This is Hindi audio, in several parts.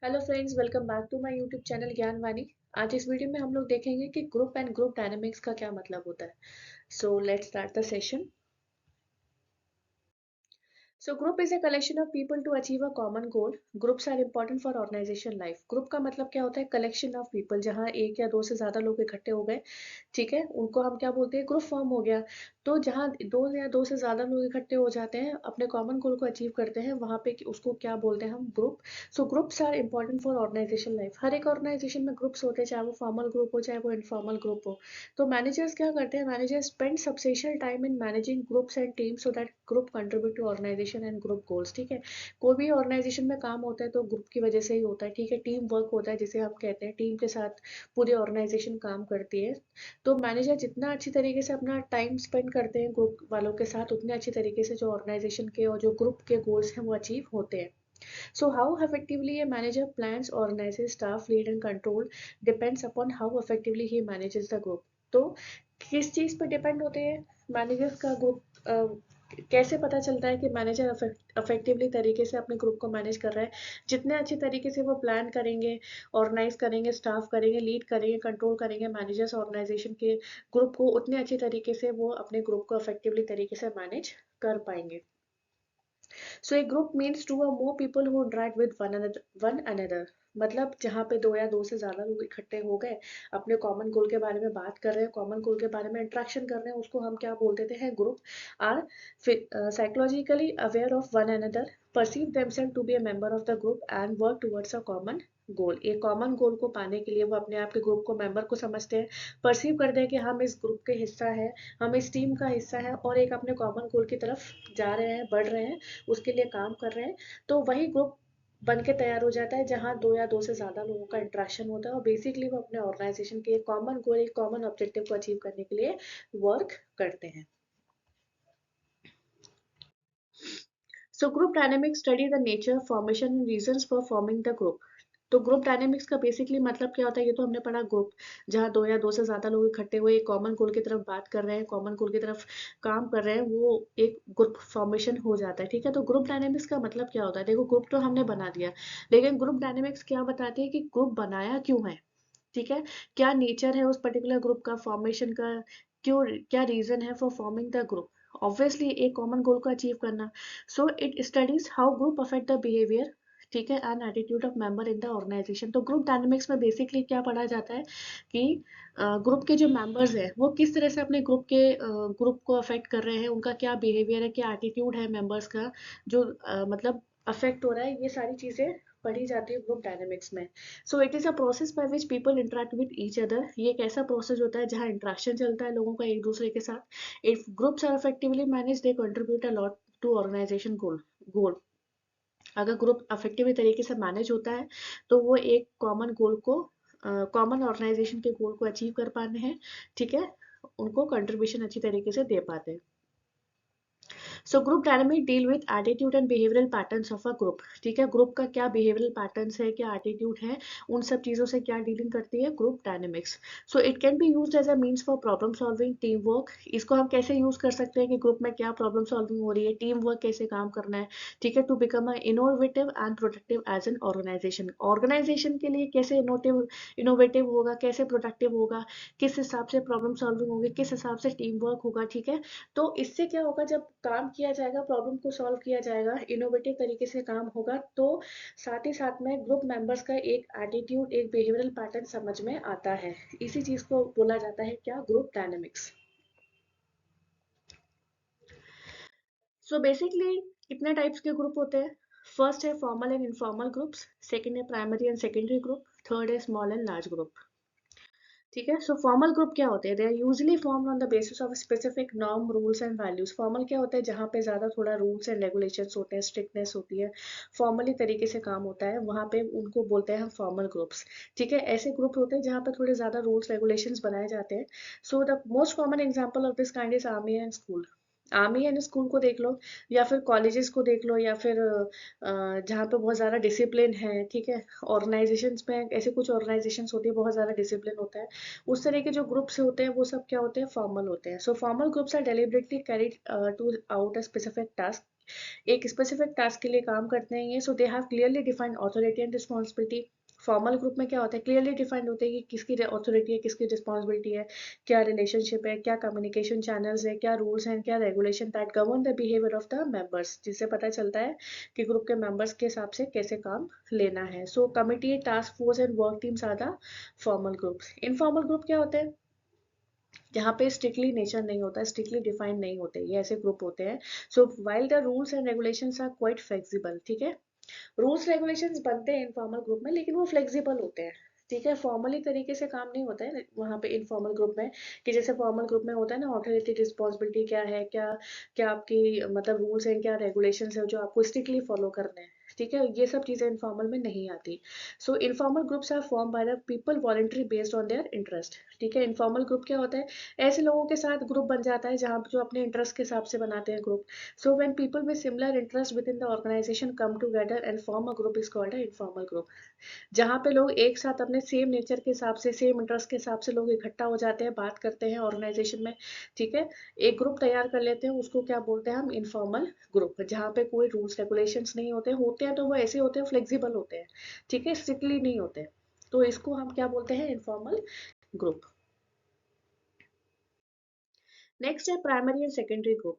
Hello friends, welcome back to my YouTube channel Gyanvani. आज इस वीडियो में हम लोग देखेंगे कि ग्रुप एंड ग्रुप डायनामिक्स का क्या मतलब होता है। So let's start the session. So group is a collection of people to achieve a common goal. Groups are important for organization life. Group का मतलब क्या होता है? कलेक्शन ऑफ पीपल, जहाँ एक या दो से ज्यादा लोग इकट्ठे हो गए, ठीक है, उनको हम क्या बोलते हैं? ग्रुप फॉर्म हो गया। तो जहाँ दो या दो से ज्यादा लोग इकट्ठे हो जाते हैं, अपने कॉमन गोल को अचीव करते हैं, वहां पे उसको क्या बोलते हैं? हम group. So groups are important for organisation life. हर एक ऑर्गेनाइजेशन में ग्रुप्स होते हैं, चाहे वो फॉर्मल ग्रुप हो चाहे वो इनफॉर्मल ग्रुप हो। तो मैनेजर्स क्या करते हैं? Managers spend substantial time in managing groups and teams so that group contribute to organisation and group goals. ठीक है, कोई भी ऑर्गेनाइजेशन में काम होता है तो ग्रुप की वजह से ही होता है। ठीक है, टीम वर्क होता है जिसे हम कहते हैं, टीम के साथ पूरी ऑर्गेनाइजेशन काम करती है। तो मैनेजर जितना अच्छी तरीके से अपना टाइम स्पेंड करते हैं ग्रुप वालों के साथ, उतने अच्छी तरीके से जो ऑर्गेनाइजेशन के और जो ग्रुप के गोल्स हैं वो अचीव होते हैं। So how effectively a manager plans, organizes, staff, lead and control depends upon how effectively he manages the group. तो किस चीज पे डिपेंड होते हैं मैनेजर्स का ग्रुप? कैसे पता चलता है कि मैनेजर अफेक्टिवली तरीके से अपने ग्रुप को मैनेज कर रहा है? जितने अच्छे तरीके से वो प्लान करेंगे, ऑर्गेनाइज करेंगे, स्टाफ करेंगे, लीड करेंगे, कंट्रोल करेंगे मैनेजर्स ऑर्गेनाइजेशन के ग्रुप को, उतने अच्छे तरीके से वो अपने ग्रुप को अफेक्टिवली तरीके से मैनेज कर पाएंगे। So a group means two or more people who interact with one another। मतलब जहाँ पे दो या दो से ज्यादा लोग इकट्ठे हो गए, अपने कॉमन गोल के बारे में बात कर रहे हैं, कॉमन गोल के बारे में इंट्रैक्शन कर रहे हैं, उसको हम क्या बोल देते हैं? Group. Are psychologically aware of one another, perceive themselves to be a member of the group and work towards a common goal. एक कॉमन गोल को पाने के लिए वो अपने आप के ग्रुप को मेंबर को समझते हैं, परसीव करते हैं कि हम इस ग्रुप के हिस्सा है, हम इस टीम का हिस्सा है और एक अपने कॉमन गोल की तरफ जा रहे हैं, बढ़ रहे हैं, उसके लिए काम कर रहे हैं। तो वही ग्रुप बन के तैयार हो जाता है जहाँ दो या दो से ज्यादा लोगों का इंटरेक्शन होता है और बेसिकली वो अपने ऑर्गेनाइजेशन के कॉमन गोल, एक कॉमन ऑब्जेक्टिव को अचीव करने के लिए वर्क करते हैं। So group dynamics study the nature, formation and reasons for forming the group. तो ग्रुप डायनेमिक्स का बेसिकली मतलब क्या होता है? ये तो हमने पढ़ा, ग्रुप जहाँ दो या दो से ज्यादा लोग इकट्ठे हुए एक कॉमन गोल की तरफ बात कर रहे हैं, कॉमन गोल की तरफ काम कर रहे हैं, वो एक ग्रुप फॉर्मेशन हो जाता है। ठीक है, तो ग्रुप डायनेमिक्स का मतलब क्या होता है? देखो, ग्रुप तो हमने बना दिया, लेकिन ग्रुप डायनेमिक्स क्या बताती है कि ग्रुप बनाया क्यों है? ठीक है, क्या नेचर है उस पर्टिकुलर ग्रुप का, फॉर्मेशन का, क्यों, क्या रीजन है for forming the group? Obviously एक कॉमन गोल को अचीव करना। So it studies how group affect the behaviour, ठीक है, and attitude of member in the organisation. तो ग्रुप डायनेमिक्स में बेसिकली क्या पढ़ा जाता है कि ग्रुप के जो मेंबर्स हैं वो किस तरह से अपने ग्रुप को अफेक्ट कर रहे हैं, उनका क्या बिहेवियर है, क्या एटीट्यूड है मेंबर्स का, जो मतलब अफेक्ट हो रहा है, ये सारी चीजें पढ़ी जाती है ग्रुप डायनेमिक्स में। So it is a process by which people interact with each other. ये एक ऐसा प्रोसेस होता है जहाँ इंटरेक्शन चलता है लोगों का एक दूसरे के साथ। If groups are effectively manage, they contribute a lot to organisation goal. अगर ग्रुप इफेक्टिवली तरीके से मैनेज होता है तो वो एक कॉमन गोल को, कॉमन ऑर्गेनाइजेशन के गोल को अचीव कर पाने हैं, ठीक है, उनको कंट्रीब्यूशन अच्छी तरीके से दे पाते हैं। So group dynamic deal with attitude and behavioural patterns of a group. ठीक है, ग्रुप का क्या बिहेवियरल पैटर्न्स है, क्या एटीट्यूड है, उन सब चीजों से क्या डीलिंग करती है group dynamics. So it can be used as a means for problem solving, teamwork. इसको हम कैसे यूज कर सकते हैं कि ग्रुप में क्या प्रॉब्लम सॉल्विंग हो रही है, टीम वर्क कैसे काम करना है, ठीक है, to become a innovative and productive as an organisation. Organisation के लिए कैसे इनोवेटिव होगा, कैसे प्रोडक्टिव होगा, किस हिसाब से प्रॉब्लम सॉल्विंग होगी, किस हिसाब से टीम वर्क होगा। ठीक है, तो इससे क्या होगा? जब काम किया जाएगा, प्रॉब्लम को सॉल्व किया जाएगा, इनोवेटिव तरीके से काम होगा, तो साथ ही साथ में ग्रुप मेंबर्स का एक एटीट्यूड, एक बिहेवियरल पैटर्न समझ में आता है। इसी चीज को बोला जाता है क्या? Group dynamics. सो बेसिकली कितने टाइप्स के ग्रुप होते हैं? फर्स्ट है formal and informal groups, second है primary and secondary group, third है स्मॉल एंड लार्ज ग्रुप। ठीक है, सो फॉर्मल ग्रुप क्या होते हैं? They are usually formed on the basis of specific norm, rules and values. Formal क्या होता है? जहाँ पे ज्यादा थोड़ा रूल्स एंड रेगुलेशंस होते हैं, स्ट्रिक्टनेस होती है, फॉर्मली तरीके से काम होता है, वहाँ पे उनको बोलते हैं हम फॉर्मल ग्रुप्स। ठीक है, ऐसे ग्रुप होते हैं जहाँ पे थोड़े ज्यादा रूल्स रेगुलेशंस बनाए जाते हैं। So the most common example of this kind is army and school. Army and school को देख लो, या फिर कॉलेजेस को देख लो, या फिर जहाँ पे बहुत ज़्यादा डिसिप्लिन है। ठीक है, ऑर्गेनाइजेशंस में ऐसे कुछ ऑर्गेनाइजेशंस होती है बहुत ज़्यादा डिसिप्लिन होता है, उस तरह के जो ग्रुप्स होते हैं वो सब क्या होते हैं? फॉर्मल होते हैं। So formal groups are deliberately carried to out a specific task. एक स्पेसिफिक टास्क के लिए काम करते हैं ये, so they have clearly defined authority and responsibility. Formal group में क्या होता है, क्लियरली डिफाइंड होता है कि किसकी ऑथोरिटी है, किसकी रिस्पॉन्सिबिलिटी है, क्या रिलेशनशिप है, क्या कम्युनिकेशन चैनल्स है, क्या रूल्स हैं, क्या regulation that govern the behaviour of the members, जिससे पता चलता है कि ग्रुप के मेंबर्स के हिसाब से कैसे काम लेना है। So committee, task force and work teams are the formal groups. Informal group क्या होते हैं, जहाँ पे स्ट्रिक्टली नेचर नहीं होता, स्ट्रिक्टली डिफाइंड नहीं होते, ये ऐसे ग्रुप होते हैं। So while the rules and regulations are quite flexible, ठीक है, रूल्स रेगुलेशंस बनते हैं इनफॉर्मल ग्रुप में, लेकिन वो फ्लेक्सिबल होते हैं, ठीक है, फॉर्मली तरीके से काम नहीं होता है वहाँ पे इनफॉर्मल ग्रुप में, कि जैसे फॉर्मल ग्रुप में होता है ना, ऑथोरिटी रिस्पॉन्सिबिलिटी क्या है, क्या क्या आपकी मतलब रूल्स हैं, क्या रेगुलेशंस है जो आपको स्ट्रिक्टली फॉलो करने हैं, ठीक है, ये सब चीजें इनफॉर्मल में नहीं आती। So informal groups are form by the people voluntary based on their interest, ठीक है, इनफॉर्मल ग्रुप क्या होता है, ऐसे लोगों के साथ ग्रुप बन जाता है जहाँ जो अपने इंटरेस्ट के हिसाब से बनाते हैं group. So when people with similar interest within the organization come together and form a group is called an informal group. जहाँ पे लोग एक साथ अपने सेम नेचर के हिसाब से, सेम इंटरेस्ट के हिसाब से लोग इकट्ठा हो जाते हैं, बात करते हैं ऑर्गेनाइजेशन में, ठीक है, एक ग्रुप तैयार कर लेते हैं, उसको क्या बोलते हैं हम, इनफॉर्मल ग्रुप, जहाँ पे कोई रूल्स रेगुलेशंस नहीं होते, होते हैं तो वो ऐसे होते हैं, फ्लेक्सिबल होते हैं, ठीक है, स्ट्रिक्टली नहीं होते, तो इसको हम क्या बोलते हैं, इनफॉर्मल ग्रुप। नेक्स्ट है primary and secondary group.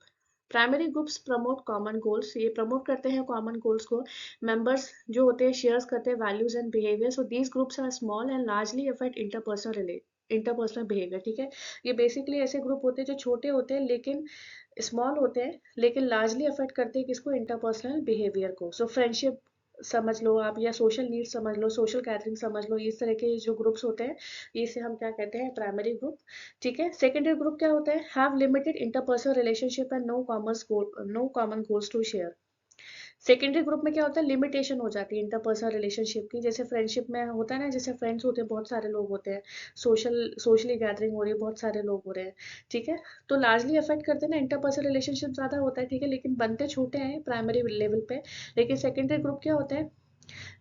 Primary groups promote common goals, ये प्रमोट करते हैं कॉमन गोल्स को, मेंबर्स जो होते हैं शेयर्स करते हैं values and behaviour, so these groups are small and largely affect interpersonal behaviour, ठीक है, ये बेसिकली ऐसे ग्रुप होते हैं जो छोटे होते हैं लेकिन स्मॉल होते हैं, लेकिन लार्जली अफेक्ट करते हैं किसको, इंटरपर्सनल बिहेवियर को। सो फ्रेंडशिप समझ लो आप, या सोशल नीड समझ लो, सोशल गैदरिंग समझ लो, इस तरह के जो ग्रुप्स होते हैं, इसे हम क्या कहते हैं, प्राइमरी ग्रुप, ठीक है। सेकेंडरी ग्रुप क्या होता है, have limited interpersonal relationship and no common goals to share. Secondary group में क्या होता है, लिमिटेशन हो जाती है इंटरपर्सनल रिलेशनशिप की, जैसे फ्रेंडशिप में होता है ना, जैसे फ्रेंड्स होते हैं, बहुत सारे लोग होते हैं, सोशली गैदरिंग हो रही है, बहुत सारे लोग हो रहे हैं, ठीक है, तो लार्जली अफेक्ट करते हैं ना, इंटरपर्सनल रिलेशनशिप ज्यादा होता है, ठीक है, लेकिन बनते छोटे हैं प्राइमरी लेवल पे। लेकिन सेकेंडरी ग्रुप क्या होता है,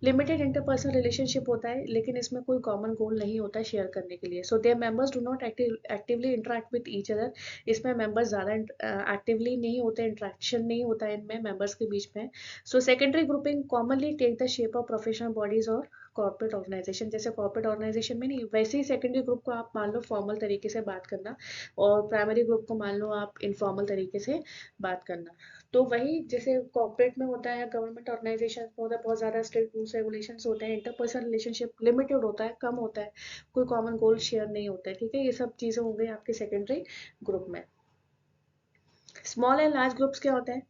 लिमिटेड इंटरपर्सनल रिलेशनशिप होता है, लेकिन इसमें कोई कॉमन गोल नहीं होता है शेयर करने के लिए। So there members do not actively interact with each other, इसमें मेंबर्स ज़्यादा एक्टिवली नहीं होते, इंटरेक्शन नहीं होता है इनमें मेंबर्स के बीच में। So secondary grouping commonly take the shape of professional bodies और कॉर्पोरेट ऑर्गेनाइजेशन, जैसे कॉर्पोरेट ऑर्गेनाइजेशन में नहीं, वैसे ही सेकेंडरी ग्रुप को आप मान लो फॉर्मल तरीके से बात करना, और प्राइमरी ग्रुप को मान लो आप इनफॉर्मल तरीके से बात करना। तो वही जैसे कॉर्पोरेट में होता है, गवर्नमेंट ऑर्गेनाइजेशन में होता है, बहुत ज़्यादा स्ट्रिक्ट रूल्स रेगुलेशंस होते हैं, इंटरपर्सनल रिलेशनशिप लिमिटेड होता है, कम होता है, कोई कॉमन गोल शेयर नहीं होता है, ठीक है, ये सब चीज़ें हो गई आपके सेकेंडरी ग्रुप में। स्मॉल एंड लार्ज ग्रुप्स क्या होते हैं,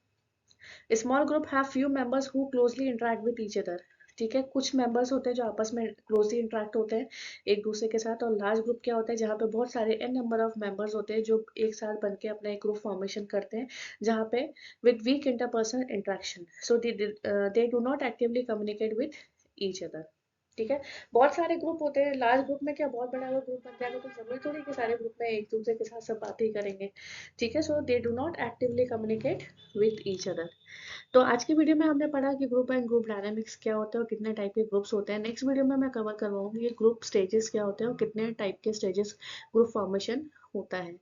small group have few members who closely interact with each other, ठीक है, कुछ मेंबर्स होते हैं जो आपस में क्लोजली इंटरेक्ट होते हैं एक दूसरे के साथ। और लार्ज ग्रुप क्या होता है, जहाँ पे बहुत सारे एन नंबर ऑफ मेंबर्स होते हैं जो एक साथ बन के अपना एक ग्रुप फॉर्मेशन करते हैं, जहाँ पे with weak interpersonal interaction, so they do not actively communicate with each other, ठीक है। बहुत सारे ग्रुप होते हैं, लार्ज ग्रुप में क्या बहुत बड़ा अगर ग्रुप बन जाएगा तो जरूरी थोड़ी कि सारे ग्रुप में एक दूसरे के साथ सब बातें ही करेंगे, ठीक है, so they do not actively communicate with each other. तो आज की वीडियो में हमने पढ़ा कि ग्रुप एंड ग्रुप डायनामिक्स क्या होता है और कितने टाइप के ग्रुप्स होते हैं। नेक्स्ट वीडियो में मैं कवर करवाऊंगी ये ग्रुप स्टेजेस क्या होते हैं और कितने टाइप के स्टेजेस ग्रुप फॉर्मेशन होता है।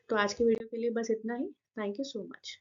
तो आज की वीडियो के लिए बस इतना ही। Thank you so much.